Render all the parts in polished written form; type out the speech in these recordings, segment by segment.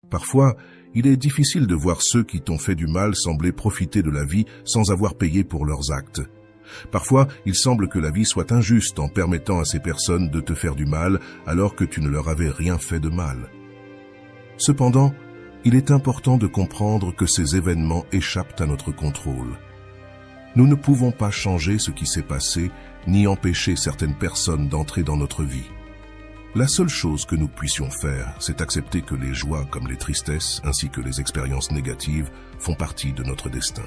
Parfois, il est difficile de voir ceux qui t'ont fait du mal sembler profiter de la vie sans avoir payé pour leurs actes. Parfois, il semble que la vie soit injuste en permettant à ces personnes de te faire du mal alors que tu ne leur avais rien fait de mal. Cependant, il est important de comprendre que ces événements échappent à notre contrôle. Nous ne pouvons pas changer ce qui s'est passé, ni empêcher certaines personnes d'entrer dans notre vie. La seule chose que nous puissions faire, c'est accepter que les joies comme les tristesses, ainsi que les expériences négatives, font partie de notre destin.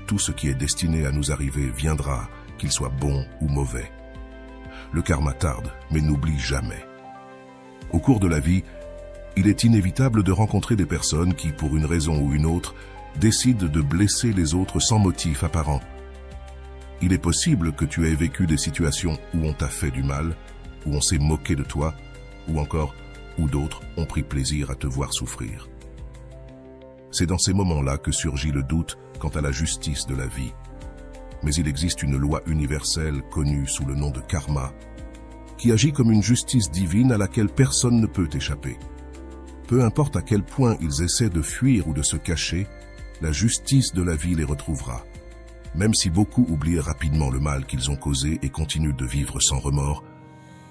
Tout ce qui est destiné à nous arriver viendra, qu'il soit bon ou mauvais. Le karma tarde, mais n'oublie jamais. Au cours de la vie, il est inévitable de rencontrer des personnes qui, pour une raison ou une autre, décident de blesser les autres sans motif apparent. Il est possible que tu aies vécu des situations où on t'a fait du mal, où on s'est moqué de toi, ou encore où d'autres ont pris plaisir à te voir souffrir. C'est dans ces moments-là que surgit le doute quant à la justice de la vie. Mais il existe une loi universelle connue sous le nom de karma, qui agit comme une justice divine à laquelle personne ne peut échapper. Peu importe à quel point ils essaient de fuir ou de se cacher, la justice de la vie les retrouvera. Même si beaucoup oublient rapidement le mal qu'ils ont causé et continuent de vivre sans remords,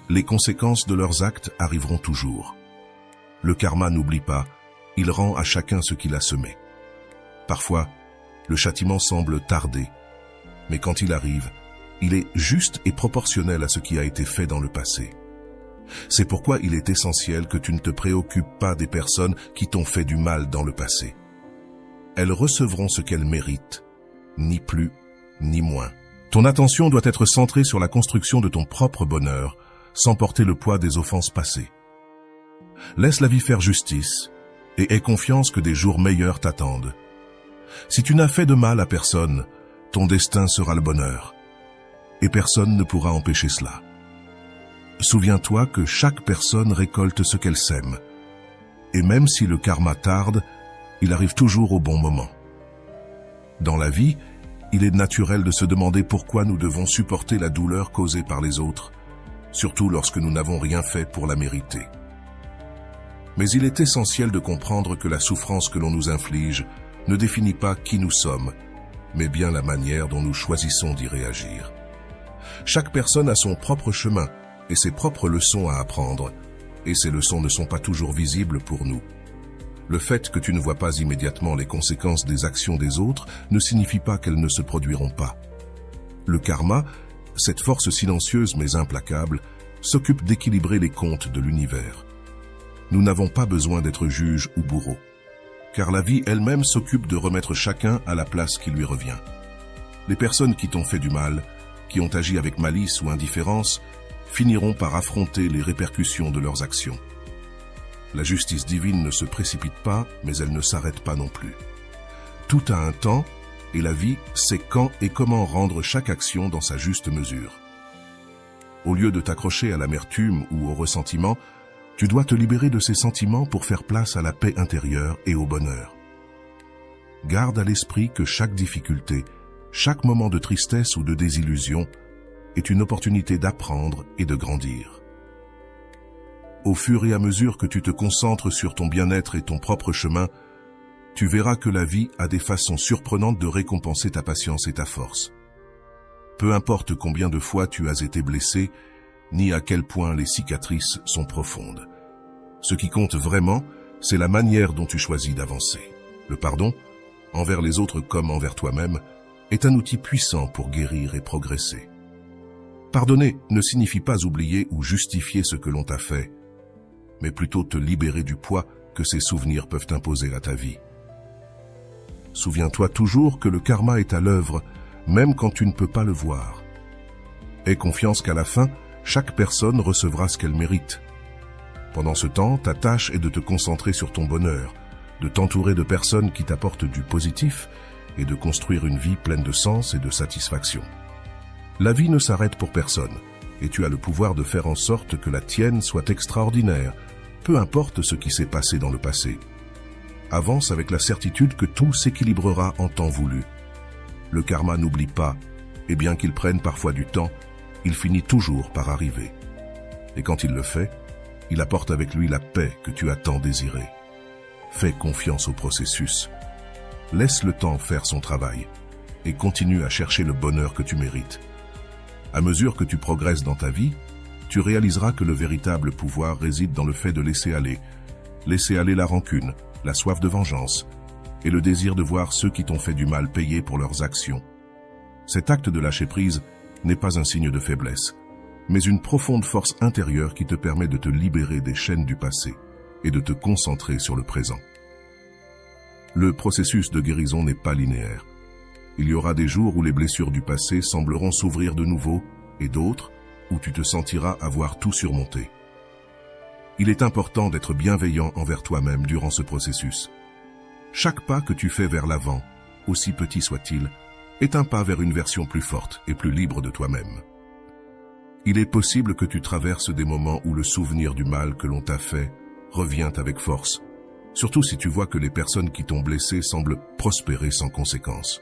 les conséquences de leurs actes arriveront toujours. Le karma n'oublie pas, il rend à chacun ce qu'il a semé. Parfois, le châtiment semble tarder, mais quand il arrive, il est juste et proportionnel à ce qui a été fait dans le passé. C'est pourquoi il est essentiel que tu ne te préoccupes pas des personnes qui t'ont fait du mal dans le passé. Elles recevront ce qu'elles méritent, ni plus, ni moins. Ton attention doit être centrée sur la construction de ton propre bonheur, sans porter le poids des offenses passées. Laisse la vie faire justice et aie confiance que des jours meilleurs t'attendent. Si tu n'as fait de mal à personne, ton destin sera le bonheur, et personne ne pourra empêcher cela. Souviens-toi que chaque personne récolte ce qu'elle sème, et même si le karma tarde, il arrive toujours au bon moment. Dans la vie, il est naturel de se demander pourquoi nous devons supporter la douleur causée par les autres, surtout lorsque nous n'avons rien fait pour la mériter. Mais il est essentiel de comprendre que la souffrance que l'on nous inflige ne définit pas qui nous sommes, mais bien la manière dont nous choisissons d'y réagir. Chaque personne a son propre chemin et ses propres leçons à apprendre, et ces leçons ne sont pas toujours visibles pour nous. Le fait que tu ne vois pas immédiatement les conséquences des actions des autres ne signifie pas qu'elles ne se produiront pas. Le karma, cette force silencieuse mais implacable, s'occupe d'équilibrer les comptes de l'univers. Nous n'avons pas besoin d'être juges ou bourreaux, car la vie elle-même s'occupe de remettre chacun à la place qui lui revient. Les personnes qui t'ont fait du mal, qui ont agi avec malice ou indifférence, finiront par affronter les répercussions de leurs actions. La justice divine ne se précipite pas, mais elle ne s'arrête pas non plus. Tout a un temps, et la vie sait quand et comment rendre chaque action dans sa juste mesure. Au lieu de t'accrocher à l'amertume ou au ressentiment, tu dois te libérer de ces sentiments pour faire place à la paix intérieure et au bonheur. Garde à l'esprit que chaque difficulté, chaque moment de tristesse ou de désillusion est une opportunité d'apprendre et de grandir. Au fur et à mesure que tu te concentres sur ton bien-être et ton propre chemin, tu verras que la vie a des façons surprenantes de récompenser ta patience et ta force. Peu importe combien de fois tu as été blessé, ni à quel point les cicatrices sont profondes. Ce qui compte vraiment, c'est la manière dont tu choisis d'avancer. Le pardon, envers les autres comme envers toi-même, est un outil puissant pour guérir et progresser. Pardonner ne signifie pas oublier ou justifier ce que l'on t'a fait, mais plutôt te libérer du poids que ces souvenirs peuvent imposer à ta vie. Souviens-toi toujours que le karma est à l'œuvre, même quand tu ne peux pas le voir. Aie confiance qu'à la fin, chaque personne recevra ce qu'elle mérite. Pendant ce temps, ta tâche est de te concentrer sur ton bonheur, de t'entourer de personnes qui t'apportent du positif et de construire une vie pleine de sens et de satisfaction. La vie ne s'arrête pour personne, et tu as le pouvoir de faire en sorte que la tienne soit extraordinaire, peu importe ce qui s'est passé dans le passé. Avance avec la certitude que tout s'équilibrera en temps voulu. Le karma n'oublie pas, et bien qu'il prenne parfois du temps, il finit toujours par arriver. Et quand il le fait, il apporte avec lui la paix que tu as tant désirée. Fais confiance au processus. Laisse le temps faire son travail et continue à chercher le bonheur que tu mérites. À mesure que tu progresses dans ta vie, tu réaliseras que le véritable pouvoir réside dans le fait de laisser aller la rancune, la soif de vengeance et le désir de voir ceux qui t'ont fait du mal payer pour leurs actions. Cet acte de lâcher prise n'est pas un signe de faiblesse, mais une profonde force intérieure qui te permet de te libérer des chaînes du passé et de te concentrer sur le présent. Le processus de guérison n'est pas linéaire. Il y aura des jours où les blessures du passé sembleront s'ouvrir de nouveau et d'autres où tu te sentiras avoir tout surmonté. Il est important d'être bienveillant envers toi-même durant ce processus. Chaque pas que tu fais vers l'avant, aussi petit soit-il, est un pas vers une version plus forte et plus libre de toi-même. Il est possible que tu traverses des moments où le souvenir du mal que l'on t'a fait revient avec force, surtout si tu vois que les personnes qui t'ont blessé semblent prospérer sans conséquence.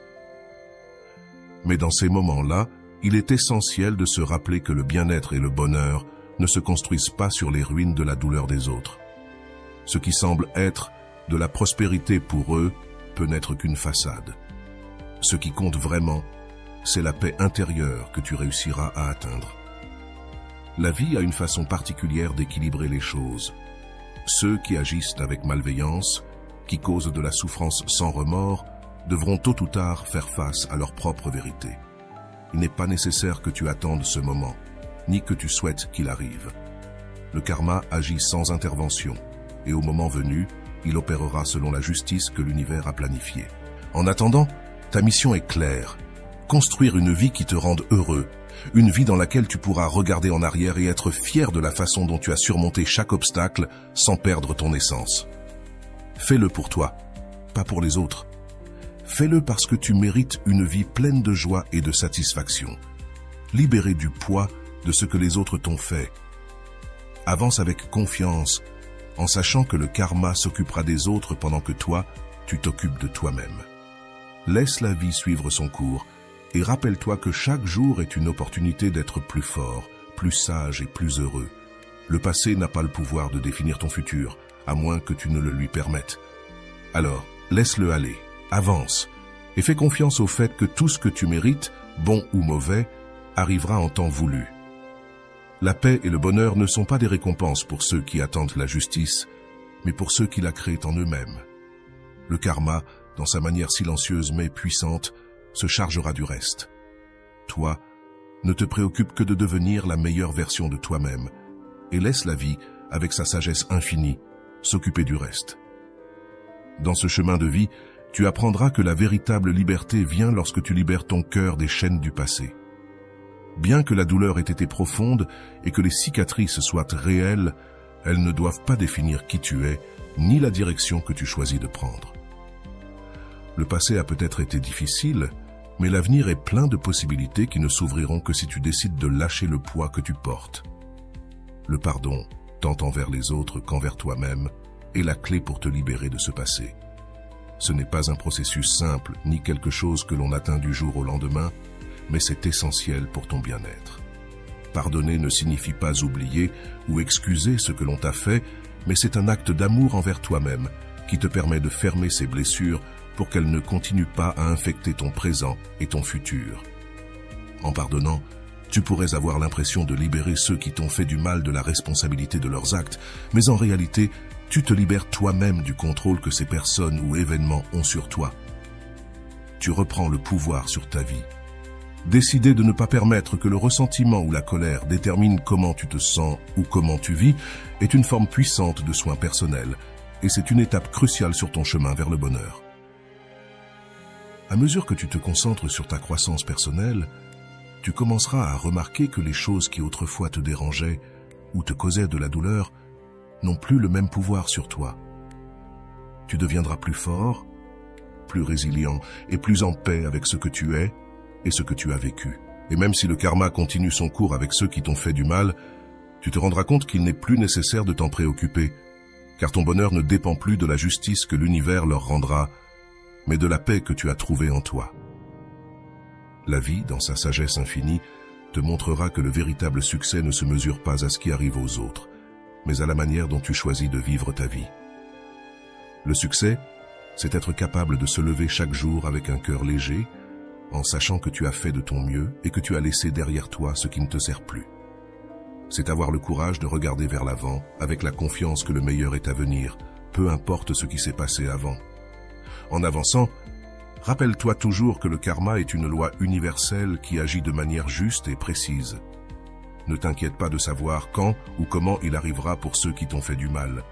Mais dans ces moments-là, il est essentiel de se rappeler que le bien-être et le bonheur ne se construisent pas sur les ruines de la douleur des autres. Ce qui semble être de la prospérité pour eux peut n'être qu'une façade. Ce qui compte vraiment, c'est la paix intérieure que tu réussiras à atteindre. La vie a une façon particulière d'équilibrer les choses. Ceux qui agissent avec malveillance, qui causent de la souffrance sans remords, devront tôt ou tard faire face à leur propre vérité. Il n'est pas nécessaire que tu attendes ce moment, ni que tu souhaites qu'il arrive. Le karma agit sans intervention, et au moment venu, il opérera selon la justice que l'univers a planifiée. En attendant, ta mission est claire. Construire une vie qui te rende heureux, une vie dans laquelle tu pourras regarder en arrière et être fier de la façon dont tu as surmonté chaque obstacle sans perdre ton essence. Fais-le pour toi, pas pour les autres. Fais-le parce que tu mérites une vie pleine de joie et de satisfaction, libérée du poids de ce que les autres t'ont fait. Avance avec confiance, en sachant que le karma s'occupera des autres pendant que toi, tu t'occupes de toi-même. Laisse la vie suivre son cours et rappelle-toi que chaque jour est une opportunité d'être plus fort, plus sage et plus heureux. Le passé n'a pas le pouvoir de définir ton futur, à moins que tu ne le lui permettes. Alors, laisse-le aller, avance, et fais confiance au fait que tout ce que tu mérites, bon ou mauvais, arrivera en temps voulu. La paix et le bonheur ne sont pas des récompenses pour ceux qui attendent la justice, mais pour ceux qui la créent en eux-mêmes. Le karma, dans sa manière silencieuse mais puissante, se chargera du reste. Toi, ne te préoccupe que de devenir la meilleure version de toi-même et laisse la vie, avec sa sagesse infinie, s'occuper du reste. Dans ce chemin de vie, tu apprendras que la véritable liberté vient lorsque tu libères ton cœur des chaînes du passé. Bien que la douleur ait été profonde et que les cicatrices soient réelles, elles ne doivent pas définir qui tu es, ni la direction que tu choisis de prendre. Le passé a peut-être été difficile, mais l'avenir est plein de possibilités qui ne s'ouvriront que si tu décides de lâcher le poids que tu portes. Le pardon, tant envers les autres qu'envers toi-même, est la clé pour te libérer de ce passé. Ce n'est pas un processus simple, ni quelque chose que l'on atteint du jour au lendemain, mais c'est essentiel pour ton bien-être. Pardonner ne signifie pas oublier ou excuser ce que l'on t'a fait, mais c'est un acte d'amour envers toi-même qui te permet de fermer ces blessures pour qu'elles ne continuent pas à infecter ton présent et ton futur. En pardonnant, tu pourrais avoir l'impression de libérer ceux qui t'ont fait du mal de la responsabilité de leurs actes, mais en réalité, tu te libères toi-même du contrôle que ces personnes ou événements ont sur toi. Tu reprends le pouvoir sur ta vie. Décider de ne pas permettre que le ressentiment ou la colère détermine comment tu te sens ou comment tu vis est une forme puissante de soin personnel, et c'est une étape cruciale sur ton chemin vers le bonheur. À mesure que tu te concentres sur ta croissance personnelle, tu commenceras à remarquer que les choses qui autrefois te dérangeaient ou te causaient de la douleur n'ont plus le même pouvoir sur toi. Tu deviendras plus fort, plus résilient et plus en paix avec ce que tu es et ce que tu as vécu. Et même si le karma continue son cours avec ceux qui t'ont fait du mal, tu te rendras compte qu'il n'est plus nécessaire de t'en préoccuper, car ton bonheur ne dépend plus de la justice que l'univers leur rendra, mais de la paix que tu as trouvée en toi. La vie, dans sa sagesse infinie, te montrera que le véritable succès ne se mesure pas à ce qui arrive aux autres, mais à la manière dont tu choisis de vivre ta vie. Le succès, c'est être capable de se lever chaque jour avec un cœur léger, en sachant que tu as fait de ton mieux et que tu as laissé derrière toi ce qui ne te sert plus. C'est avoir le courage de regarder vers l'avant avec la confiance que le meilleur est à venir, peu importe ce qui s'est passé avant. En avançant, rappelle-toi toujours que le karma est une loi universelle qui agit de manière juste et précise. Ne t'inquiète pas de savoir quand ou comment il arrivera pour ceux qui t'ont fait du mal.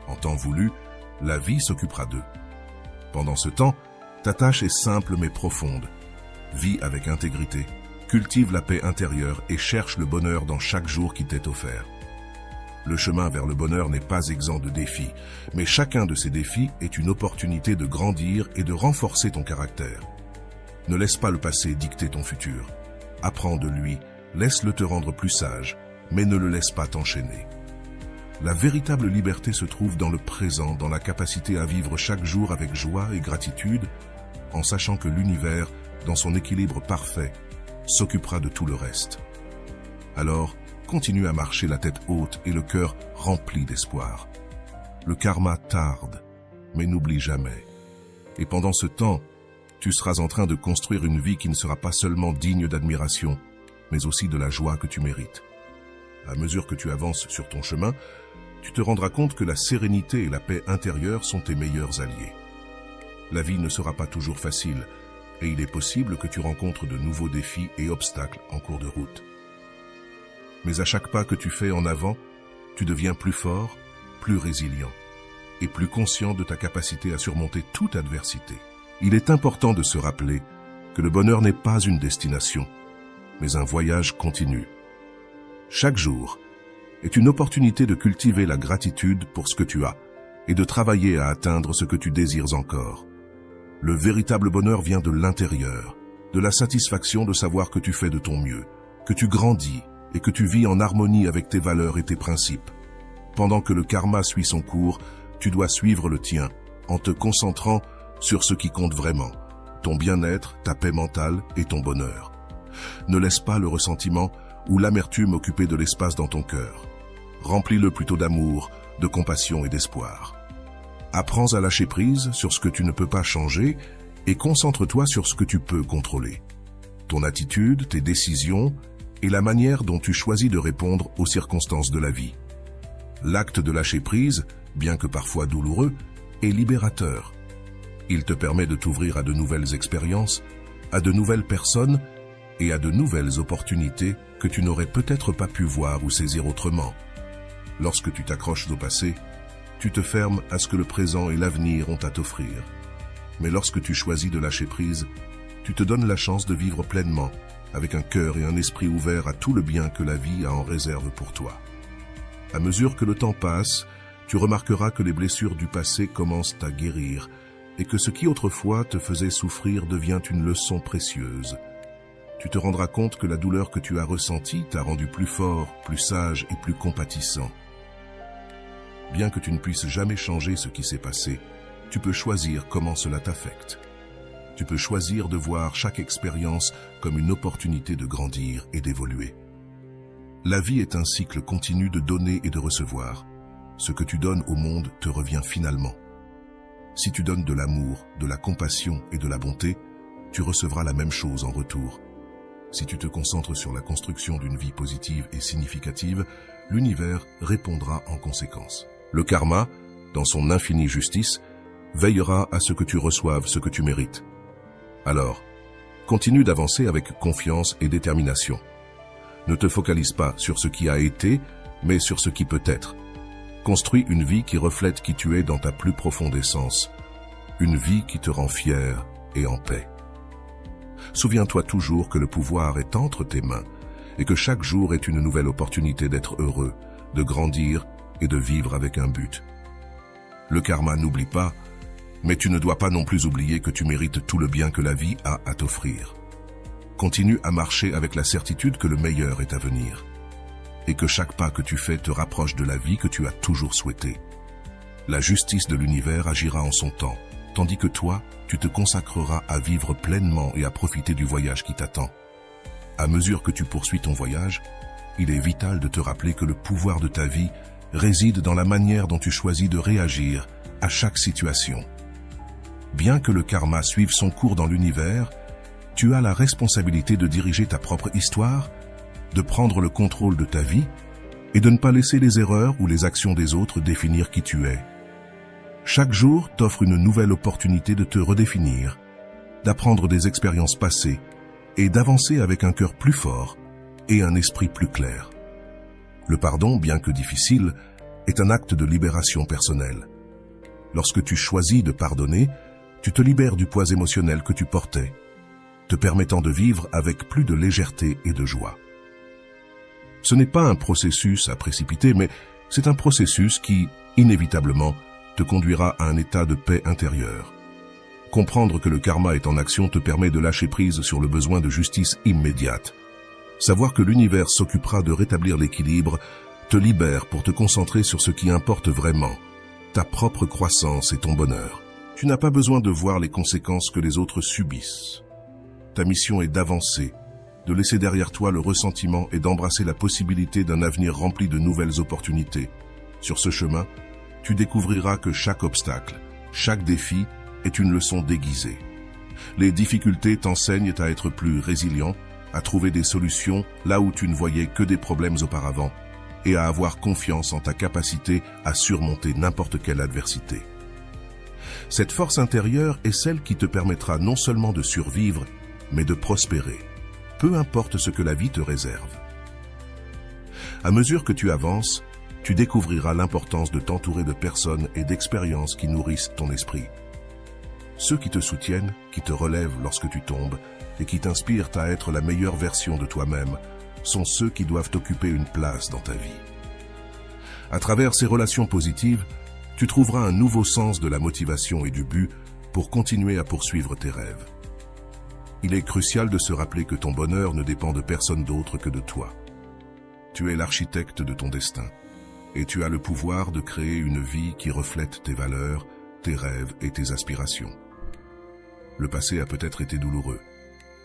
En temps voulu, la vie s'occupera d'eux. Pendant ce temps, ta tâche est simple mais profonde. Vis avec intégrité, cultive la paix intérieure et cherche le bonheur dans chaque jour qui t'est offert. Le chemin vers le bonheur n'est pas exempt de défis, mais chacun de ces défis est une opportunité de grandir et de renforcer ton caractère. Ne laisse pas le passé dicter ton futur. Apprends de lui, laisse-le te rendre plus sage, mais ne le laisse pas t'enchaîner. La véritable liberté se trouve dans le présent, dans la capacité à vivre chaque jour avec joie et gratitude, en sachant que l'univers, dans son équilibre parfait, s'occupera de tout le reste. Alors, continue à marcher la tête haute et le cœur rempli d'espoir. Le karma tarde, mais n'oublie jamais. Et pendant ce temps, tu seras en train de construire une vie qui ne sera pas seulement digne d'admiration, mais aussi de la joie que tu mérites. À mesure que tu avances sur ton chemin, tu te rendras compte que la sérénité et la paix intérieure sont tes meilleurs alliés. La vie ne sera pas toujours facile, et il est possible que tu rencontres de nouveaux défis et obstacles en cours de route. Mais à chaque pas que tu fais en avant, tu deviens plus fort, plus résilient et plus conscient de ta capacité à surmonter toute adversité. Il est important de se rappeler que le bonheur n'est pas une destination, mais un voyage continu. Chaque jour est une opportunité de cultiver la gratitude pour ce que tu as et de travailler à atteindre ce que tu désires encore. Le véritable bonheur vient de l'intérieur, de la satisfaction de savoir que tu fais de ton mieux, que tu grandis et que tu vis en harmonie avec tes valeurs et tes principes. Pendant que le karma suit son cours, tu dois suivre le tien en te concentrant sur ce qui compte vraiment, ton bien-être, ta paix mentale et ton bonheur. Ne laisse pas le ressentiment ou l'amertume occuper de l'espace dans ton cœur. Remplis-le plutôt d'amour, de compassion et d'espoir. Apprends à lâcher prise sur ce que tu ne peux pas changer et concentre-toi sur ce que tu peux contrôler. Ton attitude, tes décisions et la manière dont tu choisis de répondre aux circonstances de la vie. L'acte de lâcher prise, bien que parfois douloureux, est libérateur. Il te permet de t'ouvrir à de nouvelles expériences, à de nouvelles personnes et à de nouvelles opportunités que tu n'aurais peut-être pas pu voir ou saisir autrement. Lorsque tu t'accroches au passé, tu te fermes à ce que le présent et l'avenir ont à t'offrir. Mais lorsque tu choisis de lâcher prise, tu te donnes la chance de vivre pleinement, avec un cœur et un esprit ouverts à tout le bien que la vie a en réserve pour toi. À mesure que le temps passe, tu remarqueras que les blessures du passé commencent à guérir et que ce qui autrefois te faisait souffrir devient une leçon précieuse. Tu te rendras compte que la douleur que tu as ressentie t'a rendu plus fort, plus sage et plus compatissant. Bien que tu ne puisses jamais changer ce qui s'est passé, tu peux choisir comment cela t'affecte. Tu peux choisir de voir chaque expérience comme une opportunité de grandir et d'évoluer. La vie est un cycle continu de donner et de recevoir. Ce que tu donnes au monde te revient finalement. Si tu donnes de l'amour, de la compassion et de la bonté, tu recevras la même chose en retour. Si tu te concentres sur la construction d'une vie positive et significative, l'univers répondra en conséquence. Le karma, dans son infinie justice, veillera à ce que tu reçoives ce que tu mérites. Alors, continue d'avancer avec confiance et détermination. Ne te focalise pas sur ce qui a été, mais sur ce qui peut être. Construis une vie qui reflète qui tu es dans ta plus profonde essence. Une vie qui te rend fier et en paix. Souviens-toi toujours que le pouvoir est entre tes mains et que chaque jour est une nouvelle opportunité d'être heureux, de grandir et de vivre avec un but. Le karma n'oublie pas, mais tu ne dois pas non plus oublier que tu mérites tout le bien que la vie a à t'offrir. Continue à marcher avec la certitude que le meilleur est à venir et que chaque pas que tu fais te rapproche de la vie que tu as toujours souhaitée. La justice de l'univers agira en son temps, tandis que toi, tu te consacreras à vivre pleinement et à profiter du voyage qui t'attend. À mesure que tu poursuis ton voyage, il est vital de te rappeler que le pouvoir de ta vie réside dans la manière dont tu choisis de réagir à chaque situation. Bien que le karma suive son cours dans l'univers, tu as la responsabilité de diriger ta propre histoire, de prendre le contrôle de ta vie et de ne pas laisser les erreurs ou les actions des autres définir qui tu es. Chaque jour t'offre une nouvelle opportunité de te redéfinir, d'apprendre des expériences passées et d'avancer avec un cœur plus fort et un esprit plus clair. Le pardon, bien que difficile, est un acte de libération personnelle. Lorsque tu choisis de pardonner, tu te libères du poids émotionnel que tu portais, te permettant de vivre avec plus de légèreté et de joie. Ce n'est pas un processus à précipiter, mais c'est un processus qui, inévitablement, te conduira à un état de paix intérieure. Comprendre que le karma est en action te permet de lâcher prise sur le besoin de justice immédiate. Savoir que l'univers s'occupera de rétablir l'équilibre te libère pour te concentrer sur ce qui importe vraiment, ta propre croissance et ton bonheur. Tu n'as pas besoin de voir les conséquences que les autres subissent. Ta mission est d'avancer, de laisser derrière toi le ressentiment et d'embrasser la possibilité d'un avenir rempli de nouvelles opportunités. Sur ce chemin, tu découvriras que chaque obstacle, chaque défi est une leçon déguisée. Les difficultés t'enseignent à être plus résilient, à trouver des solutions là où tu ne voyais que des problèmes auparavant, et à avoir confiance en ta capacité à surmonter n'importe quelle adversité. Cette force intérieure est celle qui te permettra non seulement de survivre, mais de prospérer, peu importe ce que la vie te réserve. À mesure que tu avances, tu découvriras l'importance de t'entourer de personnes et d'expériences qui nourrissent ton esprit. Ceux qui te soutiennent, qui te relèvent lorsque tu tombes et qui t'inspirent à être la meilleure version de toi-même sont ceux qui doivent occuper une place dans ta vie. À travers ces relations positives, tu trouveras un nouveau sens de la motivation et du but pour continuer à poursuivre tes rêves. Il est crucial de se rappeler que ton bonheur ne dépend de personne d'autre que de toi. Tu es l'architecte de ton destin et tu as le pouvoir de créer une vie qui reflète tes valeurs, tes rêves et tes aspirations. Le passé a peut-être été douloureux,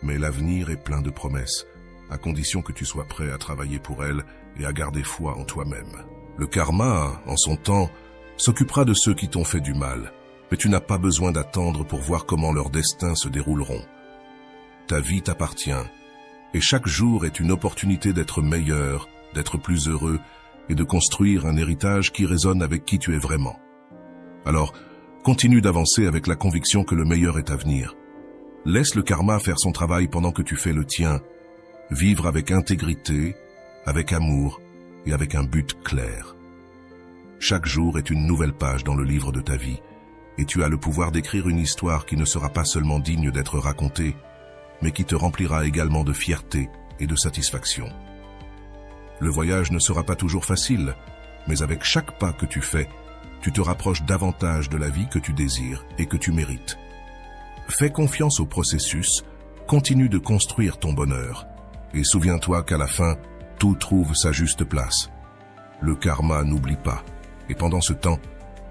mais l'avenir est plein de promesses, à condition que tu sois prêt à travailler pour elles et à garder foi en toi-même. Le karma, en son temps, s'occupera de ceux qui t'ont fait du mal, mais tu n'as pas besoin d'attendre pour voir comment leurs destins se dérouleront. Ta vie t'appartient, et chaque jour est une opportunité d'être meilleur, d'être plus heureux et de construire un héritage qui résonne avec qui tu es vraiment. Alors, continue d'avancer avec la conviction que le meilleur est à venir. Laisse le karma faire son travail pendant que tu fais le tien. Vivre avec intégrité, avec amour et avec un but clair. Chaque jour est une nouvelle page dans le livre de ta vie, et tu as le pouvoir d'écrire une histoire qui ne sera pas seulement digne d'être racontée, mais qui te remplira également de fierté et de satisfaction. Le voyage ne sera pas toujours facile, mais avec chaque pas que tu fais, tu te rapproches davantage de la vie que tu désires et que tu mérites. Fais confiance au processus, continue de construire ton bonheur, et souviens-toi qu'à la fin, tout trouve sa juste place. Le karma n'oublie pas, et pendant ce temps,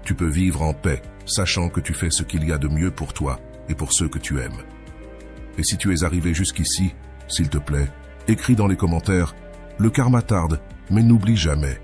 tu peux vivre en paix, sachant que tu fais ce qu'il y a de mieux pour toi et pour ceux que tu aimes. Et si tu es arrivé jusqu'ici, s'il te plaît, écris dans les commentaires « Le karma tarde, mais n'oublie jamais,